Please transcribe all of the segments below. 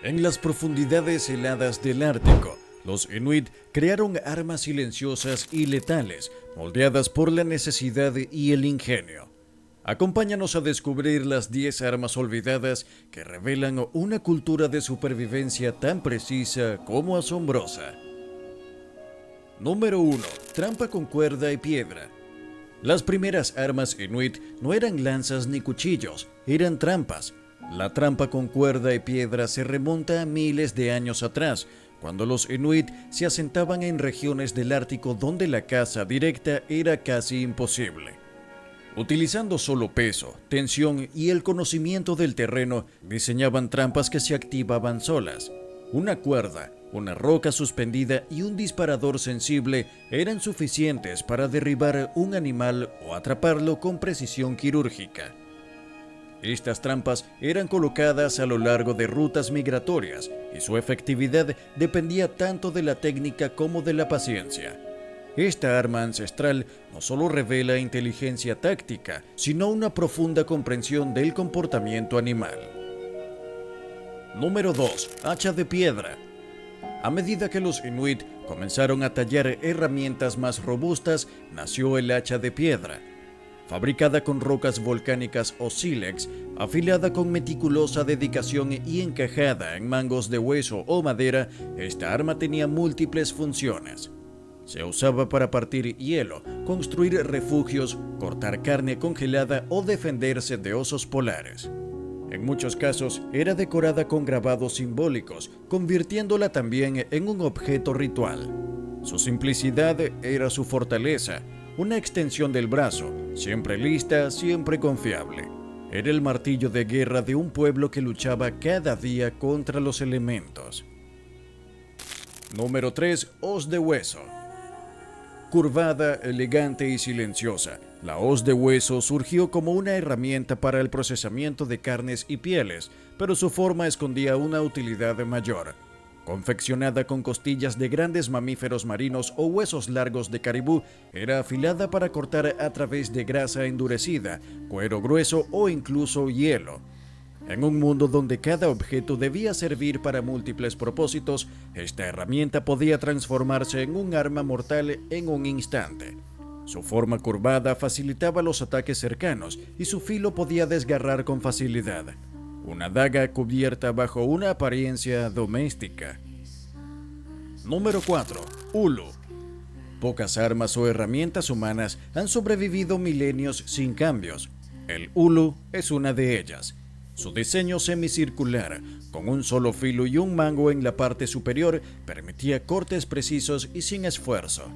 En las profundidades heladas del Ártico, los Inuit crearon armas silenciosas y letales, moldeadas por la necesidad y el ingenio. Acompáñanos a descubrir las 10 armas olvidadas que revelan una cultura de supervivencia tan precisa como asombrosa. Número 1. Trampa con cuerda y piedra. Las primeras armas Inuit no eran lanzas ni cuchillos, eran trampas. La trampa con cuerda y piedra se remonta a miles de años atrás, cuando los Inuit se asentaban en regiones del Ártico donde la caza directa era casi imposible. Utilizando solo peso, tensión y el conocimiento del terreno, diseñaban trampas que se activaban solas. Una cuerda, una roca suspendida y un disparador sensible eran suficientes para derribar un animal o atraparlo con precisión quirúrgica. Estas trampas eran colocadas a lo largo de rutas migratorias y su efectividad dependía tanto de la técnica como de la paciencia. Esta arma ancestral no solo revela inteligencia táctica, sino una profunda comprensión del comportamiento animal. Número 2. Hacha de piedra. A medida que los Inuit comenzaron a tallar herramientas más robustas, nació el hacha de piedra. Fabricada con rocas volcánicas o sílex, afilada con meticulosa dedicación y encajada en mangos de hueso o madera, esta arma tenía múltiples funciones. Se usaba para partir hielo, construir refugios, cortar carne congelada o defenderse de osos polares. En muchos casos era decorada con grabados simbólicos, convirtiéndola también en un objeto ritual. Su simplicidad era su fortaleza, una extensión del brazo, siempre lista, siempre confiable. Era el martillo de guerra de un pueblo que luchaba cada día contra los elementos. Número 3. Hoz de hueso. Curvada, elegante y silenciosa, la hoz de hueso surgió como una herramienta para el procesamiento de carnes y pieles, pero su forma escondía una utilidad mayor. Confeccionada con costillas de grandes mamíferos marinos o huesos largos de caribú, era afilada para cortar a través de grasa endurecida, cuero grueso o incluso hielo. En un mundo donde cada objeto debía servir para múltiples propósitos, esta herramienta podía transformarse en un arma mortal en un instante. Su forma curvada facilitaba los ataques cercanos y su filo podía desgarrar con facilidad. Una daga cubierta bajo una apariencia doméstica. Número 4. Ulu. Pocas armas o herramientas humanas han sobrevivido milenios sin cambios. El ulu es una de ellas. Su diseño semicircular, con un solo filo y un mango en la parte superior, permitía cortes precisos y sin esfuerzo.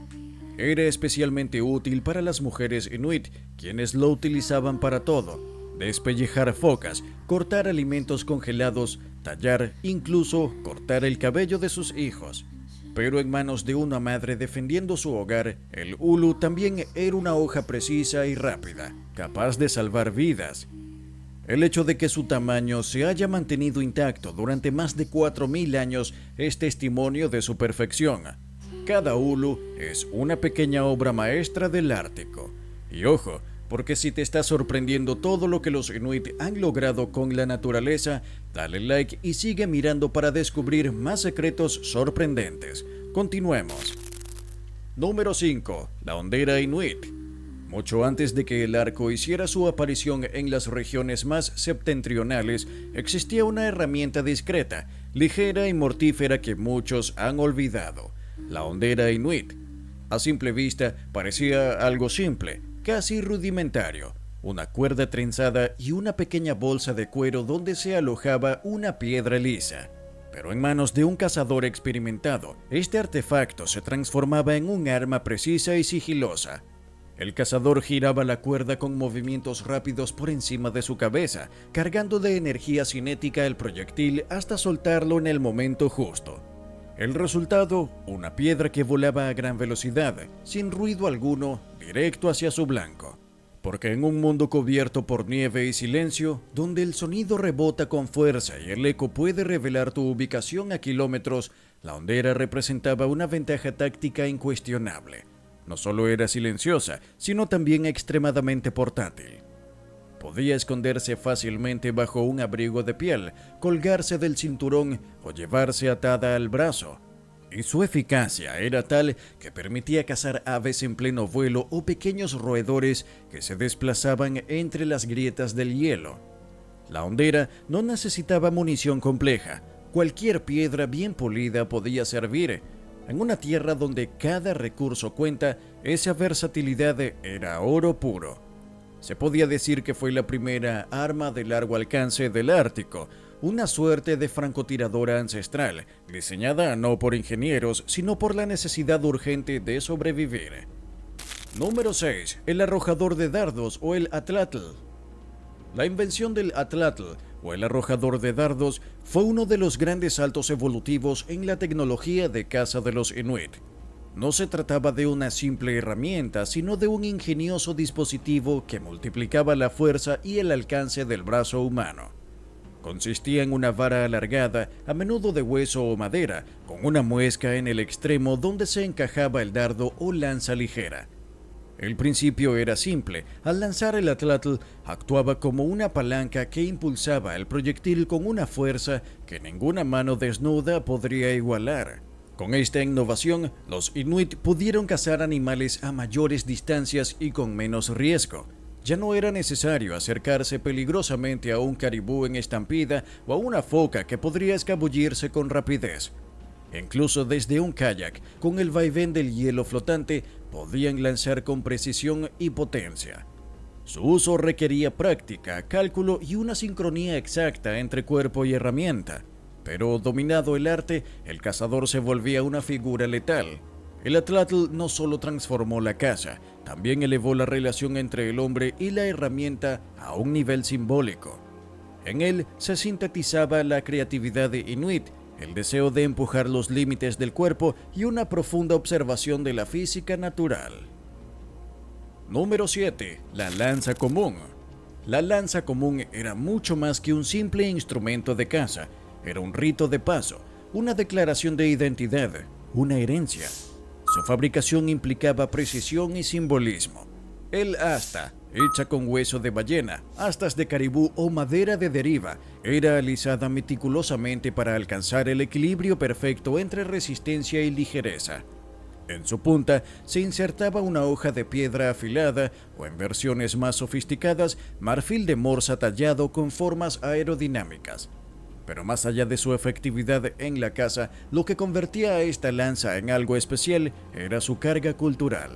Era especialmente útil para las mujeres inuit, quienes lo utilizaban para todo: despellejar focas, cortar alimentos congelados, tallar, incluso cortar el cabello de sus hijos. Pero en manos de una madre defendiendo su hogar, el ulu también era una hoja precisa y rápida, capaz de salvar vidas. El hecho de que su tamaño se haya mantenido intacto durante más de 4000 años es testimonio de su perfección. Cada ulu es una pequeña obra maestra del Ártico. Y ojo, porque si te está sorprendiendo todo lo que los Inuit han logrado con la naturaleza, dale like y sigue mirando para descubrir más secretos sorprendentes. Continuemos. Número 5. La hondera Inuit. Mucho antes de que el arco hiciera su aparición en las regiones más septentrionales, existía una herramienta discreta, ligera y mortífera que muchos han olvidado: la hondera Inuit. A simple vista parecía algo simple, casi rudimentario: una cuerda trenzada y una pequeña bolsa de cuero donde se alojaba una piedra lisa. Pero en manos de un cazador experimentado, este artefacto se transformaba en un arma precisa y sigilosa. El cazador giraba la cuerda con movimientos rápidos por encima de su cabeza, cargando de energía cinética el proyectil hasta soltarlo en el momento justo. El resultado, una piedra que volaba a gran velocidad, sin ruido alguno, directo hacia su blanco. Porque en un mundo cubierto por nieve y silencio, donde el sonido rebota con fuerza y el eco puede revelar tu ubicación a kilómetros, la hondera representaba una ventaja táctica incuestionable. No solo era silenciosa, sino también extremadamente portátil. podía esconderse fácilmente bajo un abrigo de piel, colgarse del cinturón o llevarse atada al brazo. Y su eficacia era tal que permitía cazar aves en pleno vuelo o pequeños roedores que se desplazaban entre las grietas del hielo. La hondera no necesitaba munición compleja. Cualquier piedra bien pulida podía servir. En una tierra donde cada recurso cuenta, esa versatilidad era oro puro. Se podía decir que fue la primera arma de largo alcance del Ártico, una suerte de francotiradora ancestral, diseñada no por ingenieros, sino por la necesidad urgente de sobrevivir. Número 6. El arrojador de dardos o el atlatl. La invención del atlatl, o el arrojador de dardos, fue uno de los grandes saltos evolutivos en la tecnología de caza de los Inuit. No se trataba de una simple herramienta, sino de un ingenioso dispositivo que multiplicaba la fuerza y el alcance del brazo humano. Consistía en una vara alargada, a menudo de hueso o madera, con una muesca en el extremo donde se encajaba el dardo o lanza ligera. El principio era simple. Al lanzar el atlatl, actuaba como una palanca que impulsaba el proyectil con una fuerza que ninguna mano desnuda podría igualar. Con esta innovación, los Inuit pudieron cazar animales a mayores distancias y con menos riesgo. Ya no era necesario acercarse peligrosamente a un caribú en estampida o a una foca que podría escabullirse con rapidez. Incluso desde un kayak, con el vaivén del hielo flotante, podían lanzar con precisión y potencia. Su uso requería práctica, cálculo y una sincronía exacta entre cuerpo y herramienta. Pero dominado el arte, el cazador se volvía una figura letal. El atlatl no solo transformó la caza, también elevó la relación entre el hombre y la herramienta a un nivel simbólico. En él se sintetizaba la creatividad de Inuit, el deseo de empujar los límites del cuerpo y una profunda observación de la física natural. Número 7. La lanza común. La lanza común era mucho más que un simple instrumento de caza. Era un rito de paso, una declaración de identidad, una herencia. Su fabricación implicaba precisión y simbolismo. El asta, hecha con hueso de ballena, astas de caribú o madera de deriva, era alisada meticulosamente para alcanzar el equilibrio perfecto entre resistencia y ligereza. En su punta se insertaba una hoja de piedra afilada o, en versiones más sofisticadas, marfil de morsa tallado con formas aerodinámicas. Pero más allá de su efectividad en la caza, lo que convertía a esta lanza en algo especial era su carga cultural.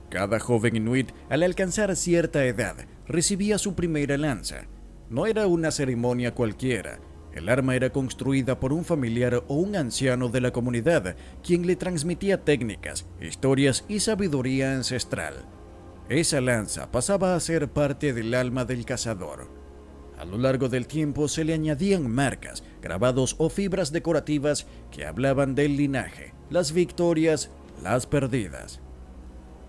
Cada joven inuit, al alcanzar cierta edad, recibía su primera lanza. No era una ceremonia cualquiera. El arma era construida por un familiar o un anciano de la comunidad, quien le transmitía técnicas, historias y sabiduría ancestral. Esa lanza pasaba a ser parte del alma del cazador. A lo largo del tiempo se le añadían marcas, grabados o fibras decorativas que hablaban del linaje, las victorias, las perdidas.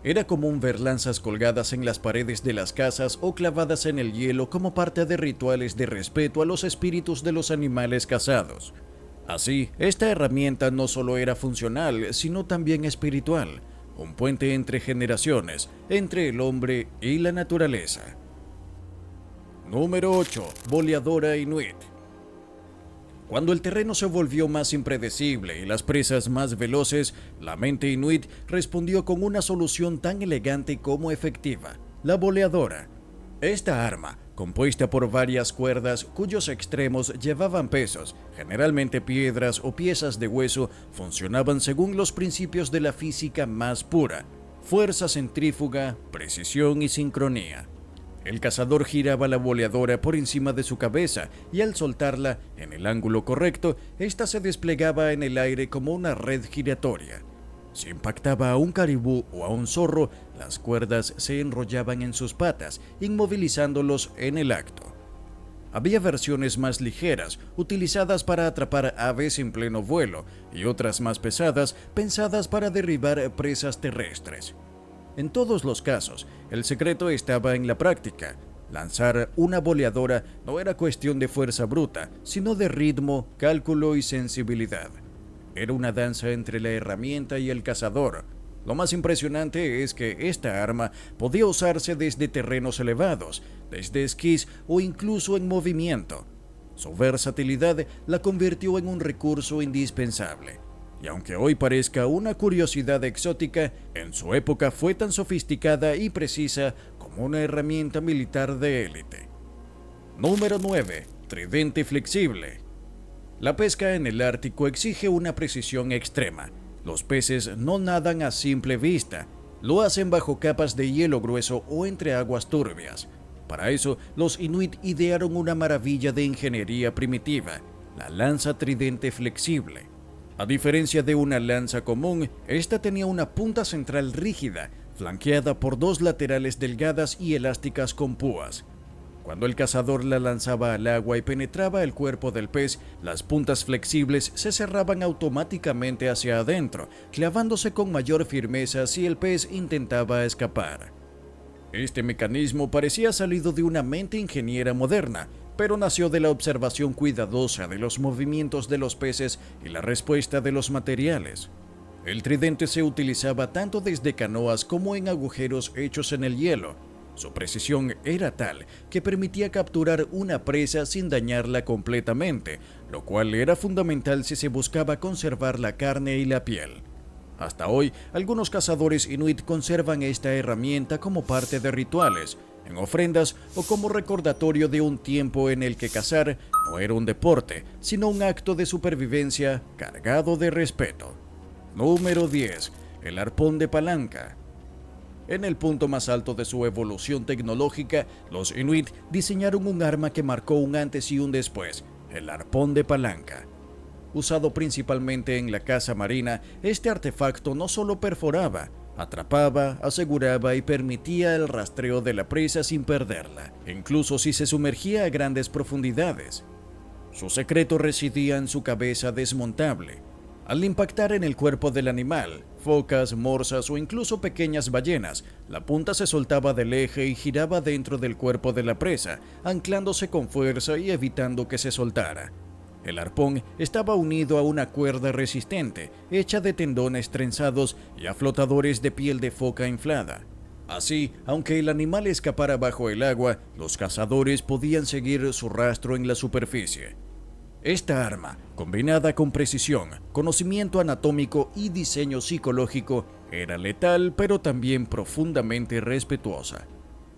Era común ver lanzas colgadas en las paredes de las casas o clavadas en el hielo como parte de rituales de respeto a los espíritus de los animales cazados. Así, esta herramienta no solo era funcional, sino también espiritual, un puente entre generaciones, entre el hombre y la naturaleza. Número 8. Boleadora Inuit. Cuando el terreno se volvió más impredecible y las presas más veloces, la mente inuit respondió con una solución tan elegante como efectiva: la boleadora. Esta arma, compuesta por varias cuerdas cuyos extremos llevaban pesos, generalmente piedras o piezas de hueso, funcionaban según los principios de la física más pura: fuerza centrífuga, precisión y sincronía. El cazador giraba la boleadora por encima de su cabeza y al soltarla en el ángulo correcto, ésta se desplegaba en el aire como una red giratoria. Si impactaba a un caribú o a un zorro, las cuerdas se enrollaban en sus patas, inmovilizándolos en el acto. Había versiones más ligeras, utilizadas para atrapar aves en pleno vuelo, y otras más pesadas, pensadas para derribar presas terrestres. En todos los casos, el secreto estaba en la práctica. Lanzar una boleadora no era cuestión de fuerza bruta, sino de ritmo, cálculo y sensibilidad. Era una danza entre la herramienta y el cazador. Lo más impresionante es que esta arma podía usarse desde terrenos elevados, desde esquís o incluso en movimiento. Su versatilidad la convirtió en un recurso indispensable. Y aunque hoy parezca una curiosidad exótica, en su época fue tan sofisticada y precisa como una herramienta militar de élite. Número 9. Tridente flexible. La pesca en el Ártico exige una precisión extrema. Los peces no nadan a simple vista, lo hacen bajo capas de hielo grueso o entre aguas turbias. Para eso, los inuit idearon una maravilla de ingeniería primitiva, la lanza tridente flexible. A diferencia de una lanza común, esta tenía una punta central rígida, flanqueada por dos laterales delgadas y elásticas con púas. Cuando el cazador la lanzaba al agua y penetraba el cuerpo del pez, las puntas flexibles se cerraban automáticamente hacia adentro, clavándose con mayor firmeza si el pez intentaba escapar. Este mecanismo parecía salido de una mente ingeniera moderna, pero nació de la observación cuidadosa de los movimientos de los peces y la respuesta de los materiales. El tridente se utilizaba tanto desde canoas como en agujeros hechos en el hielo. Su precisión era tal que permitía capturar una presa sin dañarla completamente, lo cual era fundamental si se buscaba conservar la carne y la piel. Hasta hoy, algunos cazadores inuit conservan esta herramienta como parte de rituales, en ofrendas o como recordatorio de un tiempo en el que cazar no era un deporte, sino un acto de supervivencia cargado de respeto. Número 10. El arpón de palanca. En el punto más alto de su evolución tecnológica, los inuit diseñaron un arma que marcó un antes y un después, el arpón de palanca. Usado principalmente en la caza marina, este artefacto no solo perforaba, atrapaba, aseguraba y permitía el rastreo de la presa sin perderla, incluso si se sumergía a grandes profundidades. Su secreto residía en su cabeza desmontable. Al impactar en el cuerpo del animal, focas, morsas o incluso pequeñas ballenas, la punta se soltaba del eje y giraba dentro del cuerpo de la presa, anclándose con fuerza y evitando que se soltara. El arpón estaba unido a una cuerda resistente, hecha de tendones trenzados y a flotadores de piel de foca inflada. Así, aunque el animal escapara bajo el agua, los cazadores podían seguir su rastro en la superficie. Esta arma, combinada con precisión, conocimiento anatómico y diseño psicológico, era letal pero también profundamente respetuosa.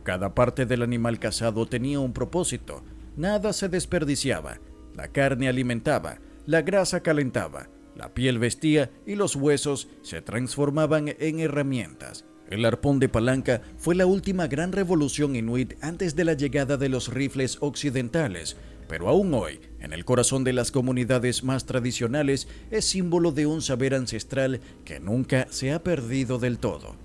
Cada parte del animal cazado tenía un propósito, nada se desperdiciaba, la carne alimentaba, la grasa calentaba, la piel vestía y los huesos se transformaban en herramientas. El arpón de palanca fue la última gran revolución inuit antes de la llegada de los rifles occidentales, pero aún hoy, en el corazón de las comunidades más tradicionales, es símbolo de un saber ancestral que nunca se ha perdido del todo.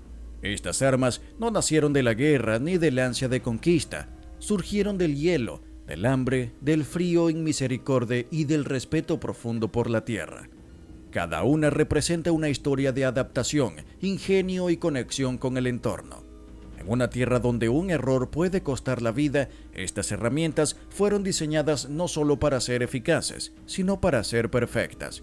Estas armas no nacieron de la guerra ni del ansia de conquista, surgieron del hielo, del hambre, del frío inmisericordia y del respeto profundo por la tierra. Cada una representa una historia de adaptación, ingenio y conexión con el entorno. En una tierra donde un error puede costar la vida, estas herramientas fueron diseñadas no solo para ser eficaces, sino para ser perfectas.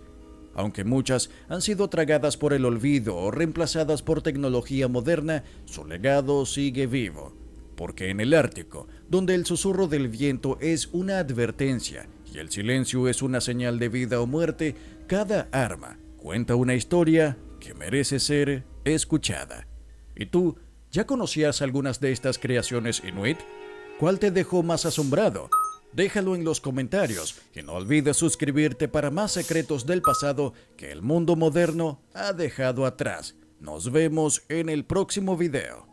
Aunque muchas han sido tragadas por el olvido o reemplazadas por tecnología moderna, su legado sigue vivo. Porque en el Ártico, donde el susurro del viento es una advertencia y el silencio es una señal de vida o muerte, cada arma cuenta una historia que merece ser escuchada. ¿Y tú, ya conocías algunas de estas creaciones inuit? ¿Cuál te dejó más asombrado? Déjalo en los comentarios y no olvides suscribirte para más secretos del pasado que el mundo moderno ha dejado atrás. Nos vemos en el próximo video.